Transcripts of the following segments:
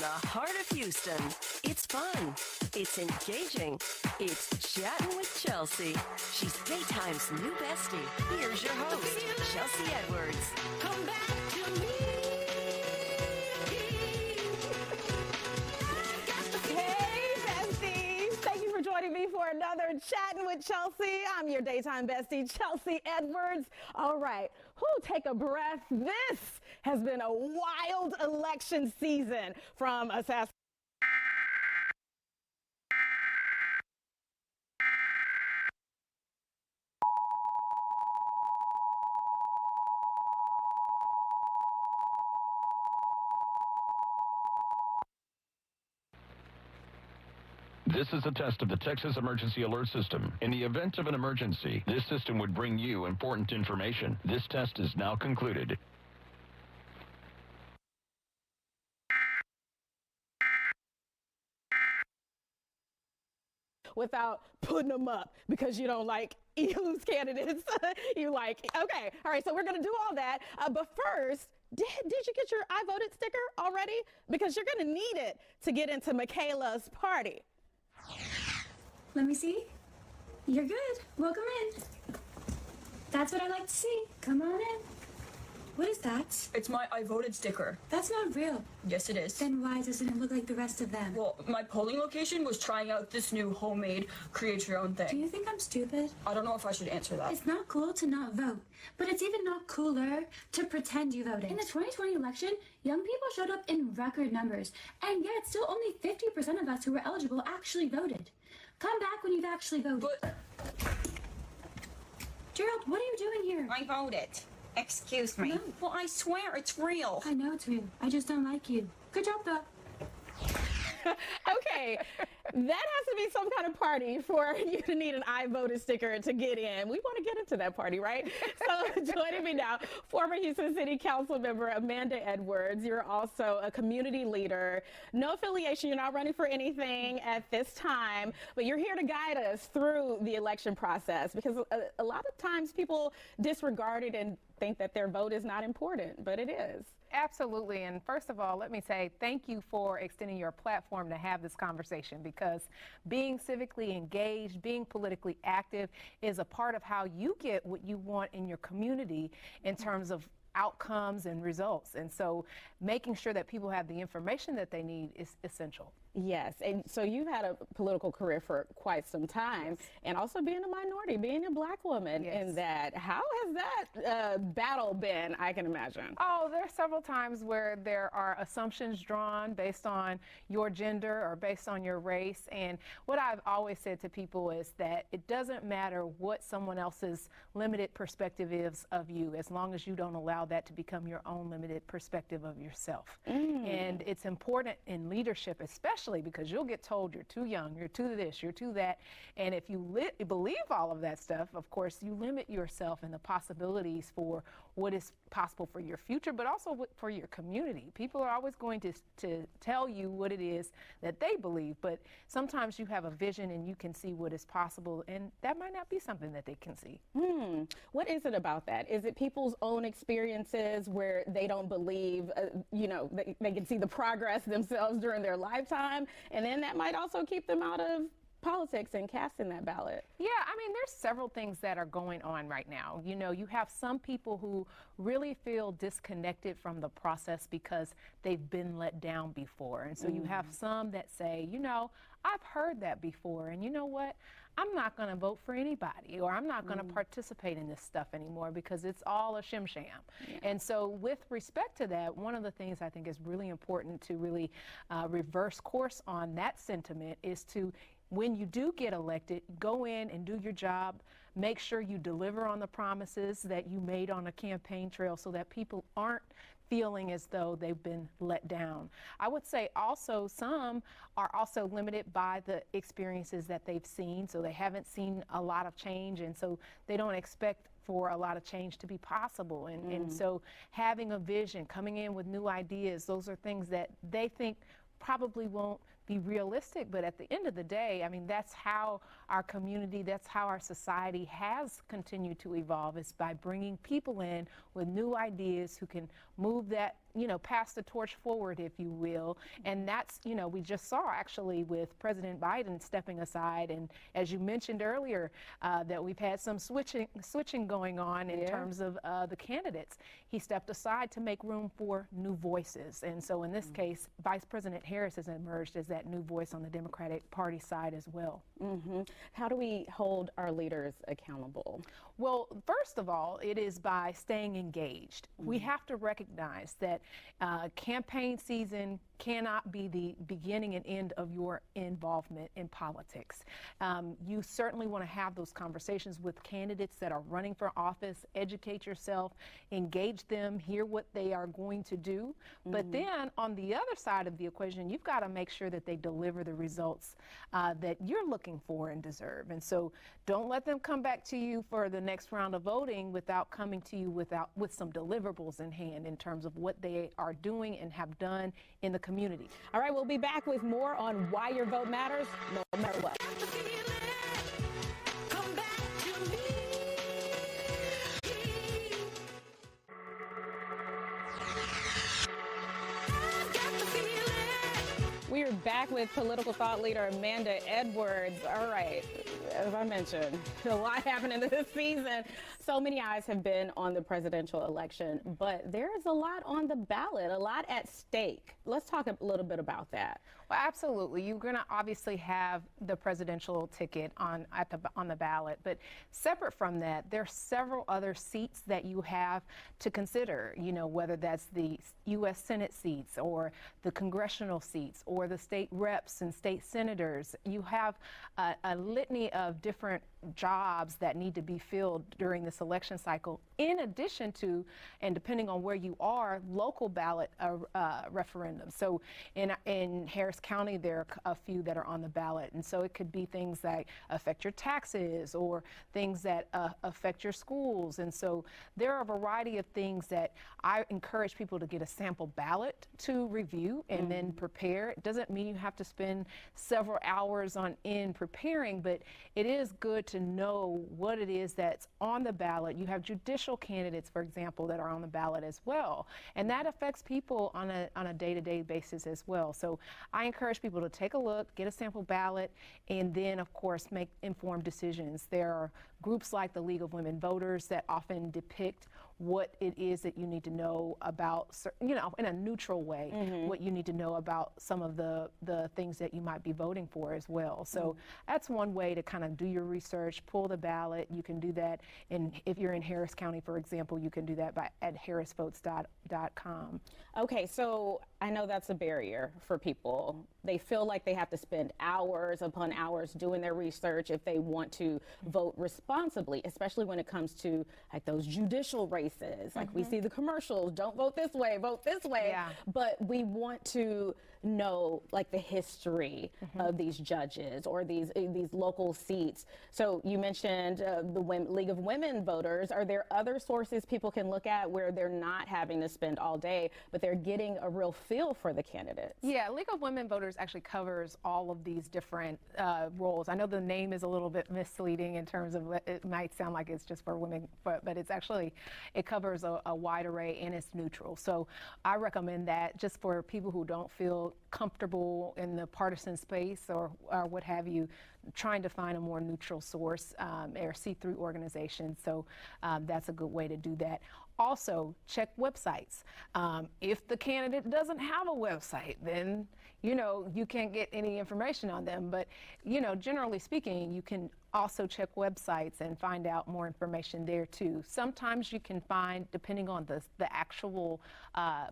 the heart of Houston. It's fun. It's engaging. It's Chattin' with Chelsea. She's daytime's new bestie. Here's your host, Chelsea Edwards. Come back to me. Hey, besties. Thank you for joining me for another Chattin' with Chelsea. I'm your daytime bestie, Chelsea Edwards. All right, take a breath. This has been a wild election season from assassination. This is a test of the Texas Emergency Alert System. In the event of an emergency, this system would bring you important information. This test is now concluded. Without putting them up because you don't like loose candidates. You like, okay, all right, so we're gonna do all that. But first, did you get your I voted sticker already? Because you're gonna need it to get into Michaela's party. Let me see. You're good. Welcome in. That's what I like to see. Come on in. What is that? It's my I voted sticker. That's not real. Yes, it is. Then why doesn't it look like the rest of them? Well, my polling location was trying out this new homemade create your own Do thing. you think I'm stupid? I don't know if I should answer that. It's not cool to not vote, but it's even not cooler to pretend you voted. In the 2020 election, young people showed up in record numbers, and yet still only 50% of us who were eligible actually voted. Come back when you've actually voted. But Gerald, what are you doing here? I voted. Excuse me. No. Well, I swear it's real. I know it's real. I just don't like you. Good job, though. Okay, that has to be some kind of party for you to need an I voted sticker to get in. We want to get into that party, right? So joining me now, former Houston City Council member Amanda Edwards. You're also a community leader. No affiliation. You're not running for anything at this time, but you're here to guide us through the election process because a lot of times people disregard it and think that their vote is not important, but it is. Absolutely. And first of all, let me say thank you for extending your platform to have this conversation, because being civically engaged, being politically active is a part of how you get what you want in your community in terms of outcomes and results. And so making sure that people have the information that they need is essential. Yes, and so you've had a political career for quite some time, and also being a minority, being a black woman in that. How has that battle been, I can imagine? Oh, there are several times where there are assumptions drawn based on your gender or based on your race. And what I've always said to people is that it doesn't matter what someone else's limited perspective is of you, as long as you don't allow that to become your own limited perspective of yourself. And it's important in leadership, especially because you'll get told you're too young, you're too this, you're too that. And if you believe all of that stuff, of course, you limit yourself and the possibilities for what is possible for your future, but also for your community. People are always going to tell you what it is that they believe, but sometimes you have a vision and you can see what is possible, and that might not be something that they can see. What is it about that? Is it people's own experiences where they don't believe, they can see the progress themselves during their lifetime, and then that might also keep them out of politics and casting that ballot? Yeah, I mean, there's several things that are going on right now. You know, you have some people who really feel disconnected from the process because they've been let down before. And so you have some that say, I've heard that before, and you know what? I'm not going to vote for anybody, or I'm not going to participate in this stuff anymore because it's all a shim-sham. And so with respect to that, one of the things I think is really important to really reverse course on that sentiment is to, when you do get elected, go in and do your job, make sure you deliver on the promises that you made on a campaign trail so that people aren't feeling as though they've been let down. I would say also some are also limited by the experiences that they've seen, so they haven't seen a lot of change, and so they don't expect for a lot of change to be possible. And so having a vision, coming in with new ideas, those are things that they think probably won't be realistic, but at the end of the day, I mean, that's how our community, that's how our society has continued to evolve, is by bringing people in with new ideas who can move that, you know, pass the torch forward, if you will. And that's, you know, we just saw actually with President Biden stepping aside. And as you mentioned earlier, that we've had some switching going on in terms of the candidates. He stepped aside to make room for new voices. And so in this case, Vice President Harris has emerged as that new voice on the Democratic Party side as well. How do we hold our leaders accountable? Well, first of all, it is by staying engaged. We have to recognize that campaign season cannot be the beginning and end of your involvement in politics. You certainly want to have those conversations with candidates that are running for office, educate yourself, engage them, hear what they are going to do. But then on the other side of the equation, you've got to make sure that they deliver the results that you're looking for and deserve. And so don't let them come back to you for the next round of voting without coming to you with some deliverables in hand in terms of what they are doing and have done in the community. All right, we'll be back with more on why your vote matters, no matter what. We are back with political thought leader Amanda Edwards. All right, as I mentioned, a lot happening this season. So many eyes have been on the presidential election, but there is a lot on the ballot, a lot at stake. Let's talk a little bit about that. Well, absolutely. You're going to obviously have the presidential ticket on the ballot, but separate from that, there are several other seats that you have to consider, you know, whether that's the U.S. Senate seats or the congressional seats or the state reps and state senators. You have a litany of different jobs that need to be filled during this election cycle, in addition to, and depending on where you are, local ballot referendums. So in Harris County, there are a few that are on the ballot. And so it could be things that affect your taxes or things that affect your schools. And so there are a variety of things that I encourage people to get a sample ballot to review and then prepare. It doesn't mean you have to spend several hours on end preparing, but it is good to know what it is that's on the ballot. You have judicial candidates, for example, that are on the ballot as well. And that affects people on a day-to-day basis as well. So I encourage people to take a look, get a sample ballot, and then, of course, make informed decisions. There are groups like the League of Women Voters that often depict what it is that you need to know about, you know, in a neutral way, what you need to know about some of the things that you might be voting for as well. So that's one way to kind of do your research, pull the ballot. You can do that, and if you're in Harris County, for example, you can do that at harrisvotes.com. Okay, so I know that's a barrier for people. They feel like they have to spend hours upon hours doing their research if they want to vote responsibly, especially when it comes to like those judicial races. Like we see the commercials, don't vote this way, vote this way. Yeah. But we want to know like the history of these judges or these local seats. So you mentioned the League of Women Voters. Are there other sources people can look at where they're not having to spend all day, but they're getting a real feel for the candidates? Yeah, League of Women Voters actually covers all of these different roles. I know the name is a little bit misleading in terms of it might sound like it's just for women, but it's actually, it covers a wide array and it's neutral. So I recommend that just for people who don't feel comfortable in the partisan space or what have you, trying to find a more neutral source or see-through organization. So that's a good way to do that. Also, check websites. If the candidate doesn't have a website, then, you know, you can't get any information on them. But, you know, generally speaking, you can also check websites and find out more information there too. Sometimes you can find, depending on the actual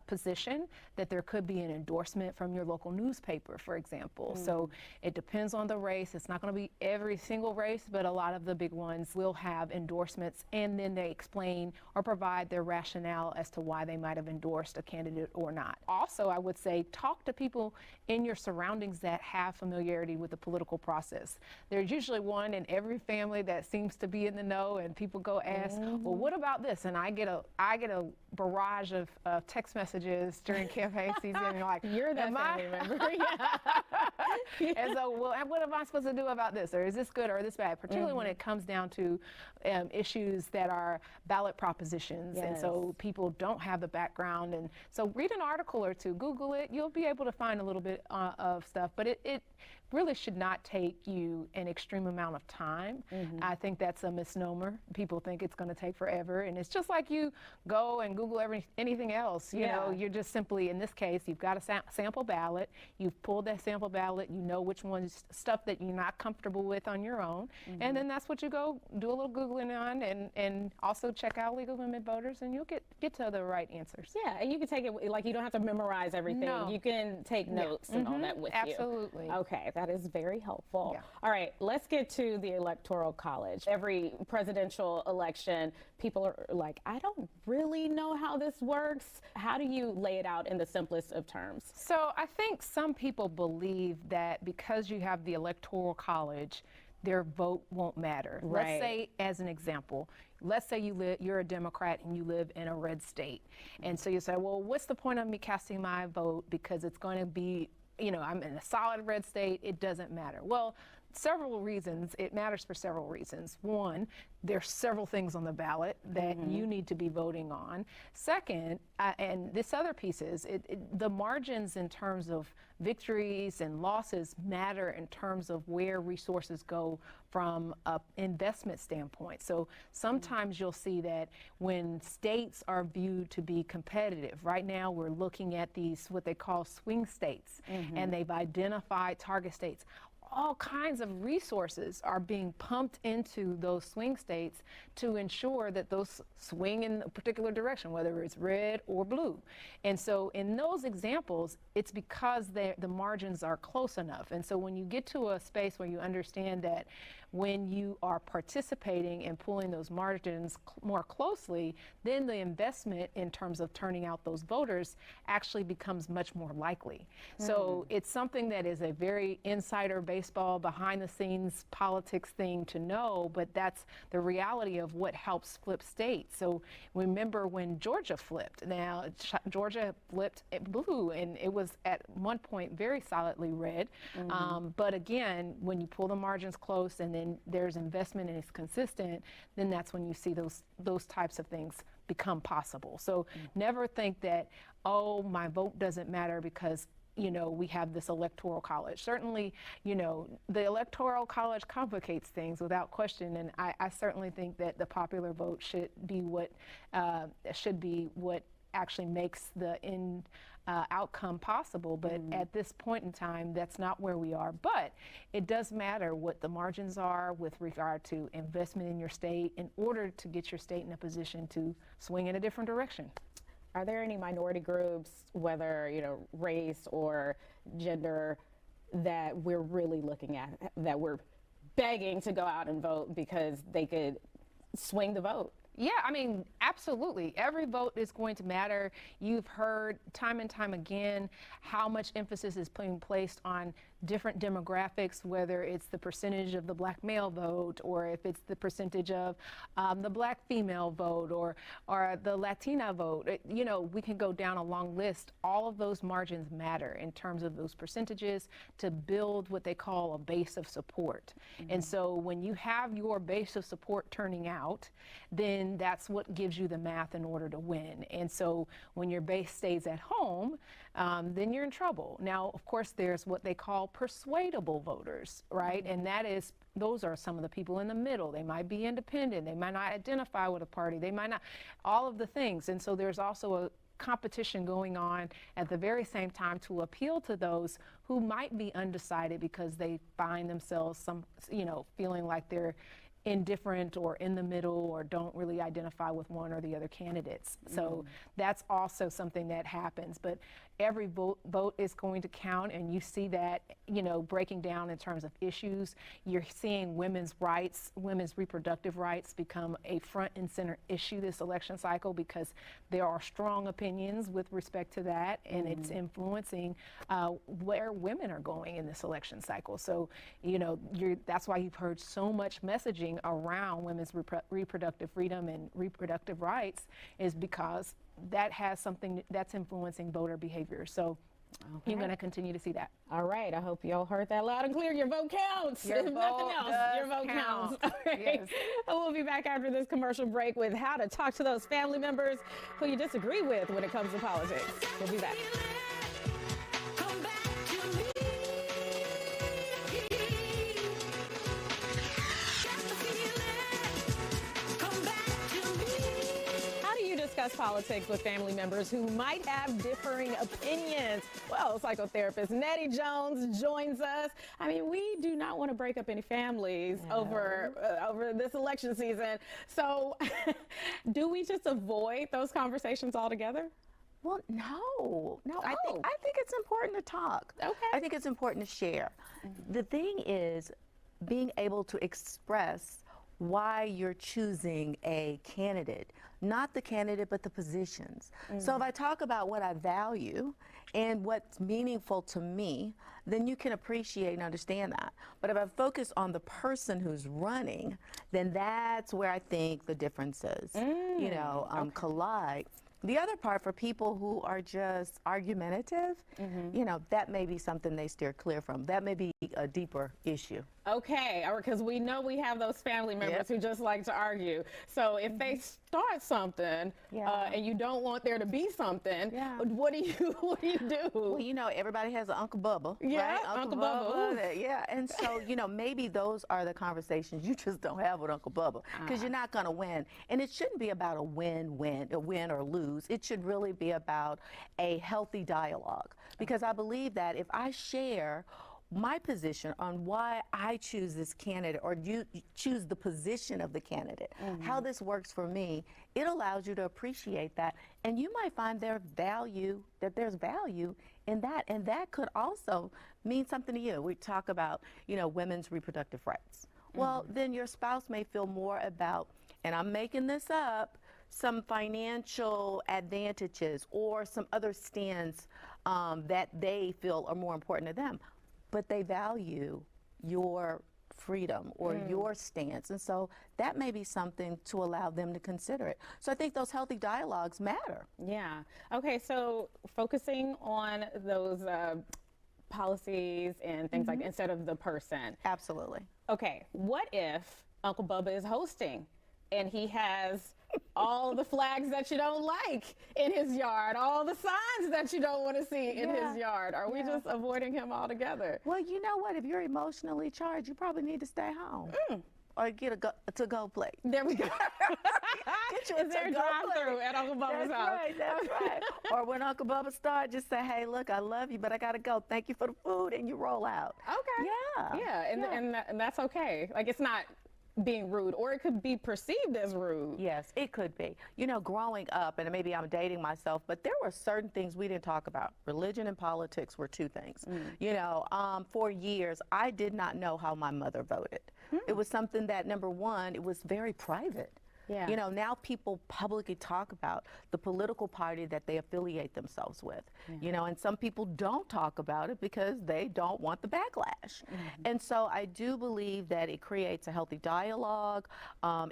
position, that there could be an endorsement from your local newspaper, for example. So it depends on the race. It's not going to be every single race, but a lot of the big ones will have endorsements, and then they explain or provide their rationale as to why they might have endorsed a candidate or not. Also, I would say talk to people in your surroundings that have familiarity with the political process. There's usually one in every family that seems to be in the know, and people go ask, well, what about this? And I get a barrage of text messages during campaign season. And you're like, You're that family member. Yeah. and so, well, what am I supposed to do about this? Or is this good or this bad? Particularly when it comes down to issues that are ballot propositions. Yes. And so people don't have the background. And so read an article or two, Google it. You'll be able to find a little bit of stuff. But it really should not take you an extreme amount of time. I think that's a misnomer. People think it's going to take forever. And it's just like you go and Google anything else. You know, you're just simply, in this case, you've got a sample ballot. You've pulled that sample ballot. You know which one's stuff that you're not comfortable with on your own. And then that's what you go do a little Googling on, and also check out League of Women Voters, and you'll get to the right answers. Yeah, and you can take it, like, you don't have to memorize everything. No. You can take notes and all that with you. Absolutely. Okay, that is very helpful. Yeah. All right, let's get to the Electoral College. Every presidential election, people are like, I don't really know how this works. How do you lay it out in the simplest of terms? So I think some people believe that because you have the Electoral College, their vote won't matter. Right. Let's say, as an example, let's say you're a Democrat and you live in a red state. And so you say, well, what's the point of me casting my vote because it's going to be, you know, I'm in a solid red state, it doesn't matter. Well, several reasons. It matters for several reasons. One, there's several things on the ballot that you need to be voting on. Second, and this other piece is, the margins in terms of victories and losses matter in terms of where resources go from an investment standpoint. So sometimes you'll see that when states are viewed to be competitive, right now we're looking at these, what they call swing states, and they've identified target states. All kinds of resources are being pumped into those swing states to ensure that those swing in a particular direction, whether it's red or blue. And so in those examples, it's because the margins are close enough. And so when you get to a space where you understand that when you are participating and pulling those margins more closely, then the investment in terms of turning out those voters actually becomes much more likely. So it's something that is a very insider baseball, behind the scenes politics thing to know, but that's the reality of what helps flip states. So remember when Georgia flipped. Now, Georgia flipped blue, and it was at one point very solidly red. But again, when you pull the margins close and then there's investment and it's consistent, then that's when you see those types of things become possible. So never think that, oh, my vote doesn't matter because, you know, we have this Electoral College. Certainly, you know, the Electoral College complicates things without question, and I certainly think that the popular vote should be what actually makes the end outcome possible. But at this point in time, that's not where we are. But it does matter what the margins are with regard to investment in your state in order to get your state in a position to swing in a different direction. Are there any minority groups, whether, you know, race or gender, that we're really looking at, that we're begging to go out and vote because they could swing the vote? Yeah, I mean, absolutely. Every vote is going to matter. You've heard time and time again how much emphasis is being placed on different demographics, whether it's the percentage of the black male vote, or if it's the percentage of the black female vote, or the Latina vote. You know, we can go down a long list. All of those margins matter in terms of those percentages to build what they call a base of support. And so when you have your base of support turning out, then that's what gives you the math in order to win. And so when your base stays at home, then you're in trouble. Now, of course, there's what they call persuadable voters, right? And that is, those are some of the people in the middle. They might be independent. They might not identify with a party. They might not, all of the things. And so there's also a competition going on at the very same time to appeal to those who might be undecided because they find themselves feeling like they're indifferent or in the middle or don't really identify with one or the other candidates. So that's also something that happens. But every vote is going to count, and you see that, you know, breaking down in terms of issues. You're seeing women's rights, women's reproductive rights become a front and center issue this election cycle because there are strong opinions with respect to that, and it's influencing where women are going in this election cycle. So, you know, that's why you've heard so much messaging influencing around women's reproductive freedom and reproductive rights is because that has something that's influencing voter behavior. So you're going to continue to see that. All right. I hope y'all heard that loud and clear. Your vote counts. Your if vote nothing else, your vote counts. All right. Yes. We'll be back after this commercial break with how to talk to those family members who you disagree with when it comes to politics. We'll be back. Discuss politics with family members who might have differing opinions. Well, psychotherapist Nettie Jones joins us. I mean, we do not want to break up any families over this election season. So do we just avoid those conversations altogether? Well, no. I think it's important to talk. Okay. I think it's important to share. The thing is being able to express why you're choosing a candidate, not the candidate, but the positions. So if I talk about what I value and what's meaningful to me, then you can appreciate and understand that. But if I focus on the person who's running, then that's where I think the differences, collide. The other part, for people who are just argumentative, that may be something they steer clear from. That may be a deeper issue. Okay, because we know we have those family members who just like to argue. So if they start something and you don't want there to be something, what do you do? Well, everybody has an Uncle Bubba, right? Uncle Bubba. Yeah, and so, maybe those are the conversations you just don't have with Uncle Bubba, because you're not going to win. And it shouldn't be about a win or lose. It should really be about a healthy dialogue, because I believe that if I share my position on why I choose this candidate, or you choose the position of the candidate, how this works for me, it allows you to appreciate that, and you might find there's value in that, and that could also mean something to you. We talk about, women's reproductive rights. Well, then your spouse may feel more about, and I'm making this up, some financial advantages or some other stands that they feel are more important to them, but they value your freedom or your stance. And so that may be something to allow them to consider it. So I think those healthy dialogues matter. Yeah. Okay, so focusing on those policies and things like instead of the person. Absolutely. Okay, what if Uncle Bubba is hosting and he has all the flags that you don't like in his yard, all the signs that you don't want to see in his yard? Are we just avoiding him altogether? Well, you know what? If you're emotionally charged, you probably need to stay home. Or get a to-go plate. There we go. Get you a Is there a to-go drive-through plate. at Uncle Bubba's house? That's right. Or when Uncle Bubba starts, just say, hey, look, I love you, but I got to go. Thank you for the food, and you roll out. Okay. Yeah. And that's okay. Like, it's not being rude, or it could be perceived as rude. Yes, it could be. Growing up, and maybe I'm dating myself, but there were certain things we didn't talk about. Religion and politics were two things. For years, I did not know how my mother voted. It was something that, number one, it was very private. Yeah. Now people publicly talk about the political party that they affiliate themselves with. And some people don't talk about it because they don't want the backlash. And so I do believe that it creates a healthy dialogue.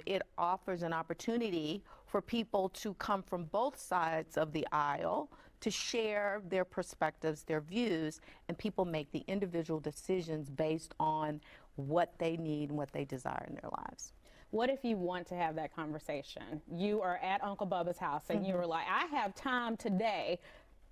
It offers an opportunity for people to come from both sides of the aisle to share their perspectives, their views, and people make the individual decisions based on what they need and what they desire in their lives. What if you want to have that conversation? You are at Uncle Bubba's house and you were like, I have time today.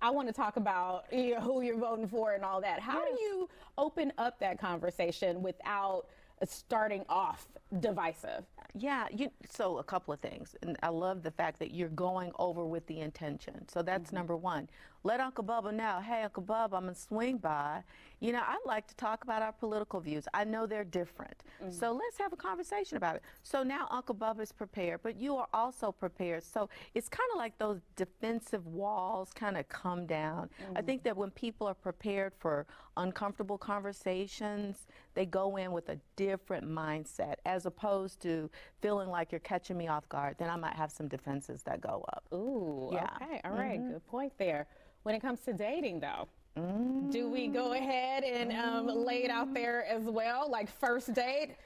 I want to talk about who you're voting for and all that. How do you open up that conversation without starting off divisive? Yeah, so a couple of things. And I love the fact that you're going over with the intention. So that's number one. Let Uncle Bubba know, hey, Uncle Bubba, I'm going to swing by. I'd like to talk about our political views. I know they're different. So let's have a conversation about it. So now Uncle Bubba is prepared, but you are also prepared. So it's kind of like those defensive walls kind of come down. I think that when people are prepared for uncomfortable conversations, they go in with a different mindset, as opposed to feeling like you're catching me off guard. Then I might have some defenses that go up. Ooh, Yeah. okay, all right, good point there. When it comes to dating, though, Do we go ahead and lay it out there as well, like first date?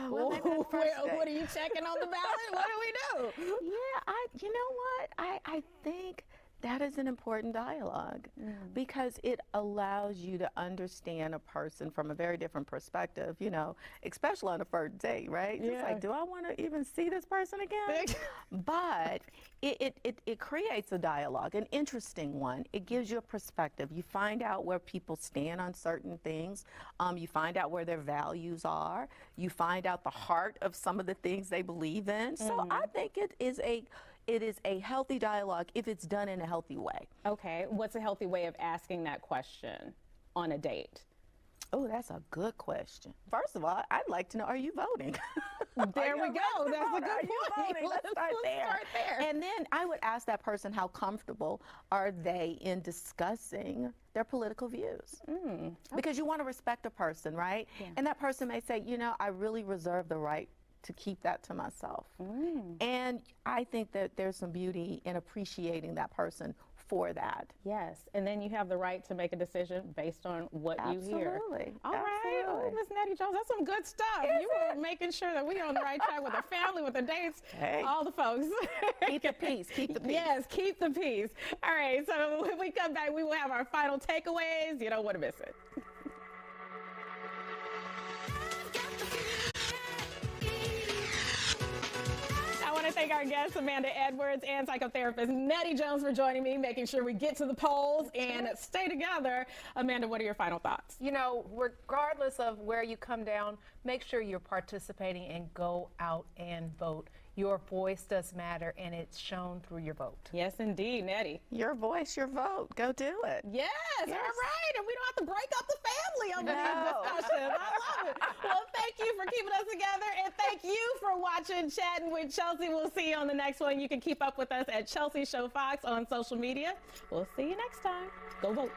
What are you checking on the ballot? What do we do? Yeah, you know what? I think that is an important dialogue because it allows you to understand a person from a very different perspective, you know, especially on a first date, right? Yeah. It's like, do I want to even see this person again? But it creates a dialogue, an interesting one. It gives you a perspective. You find out where people stand on certain things. You find out where their values are. You find out the heart of some of the things they believe in. So I think it is a healthy dialogue if it's done in a healthy way. Okay, what's a healthy way of asking that question on a date? Oh, that's a good question. First of all, I'd like to know, are you voting? There we go. That's a good point. Let's start there. And then I would ask that person how comfortable are they in discussing their political views. Because you want to respect a person, right? Yeah. And that person may say, you know, I really reserve the right to keep that to myself. And I think that there's some beauty in appreciating that person for that. Yes, and then you have the right to make a decision based on what you hear. Absolutely. All right. Oh, Miss Nettie Jones, that's some good stuff. You were making sure that we're on the right track with our family, with the dates, all the folks. Keep the peace. Keep the peace. Yes, keep the peace. All right, so when we come back, we will have our final takeaways. You don't want to miss it. I want to thank our guests, Amanda Edwards and psychotherapist Nettie Jones, for joining me, making sure we get to the polls and stay together. Amanda, what are your final thoughts? You know, regardless of where you come down, make sure you're participating and go out and vote. Your voice does matter, and it's shown through your vote. Yes, indeed, Nettie. Your voice, your vote. Go do it. Yes, all right. And we don't have to break up the family over these discussions. I love it. Well, thank you for keeping us together, and thank you for watching Chatting with Chelsea. We'll see you on the next one. You can keep up with us at Chelsea Show Fox on social media. We'll see you next time. Go vote.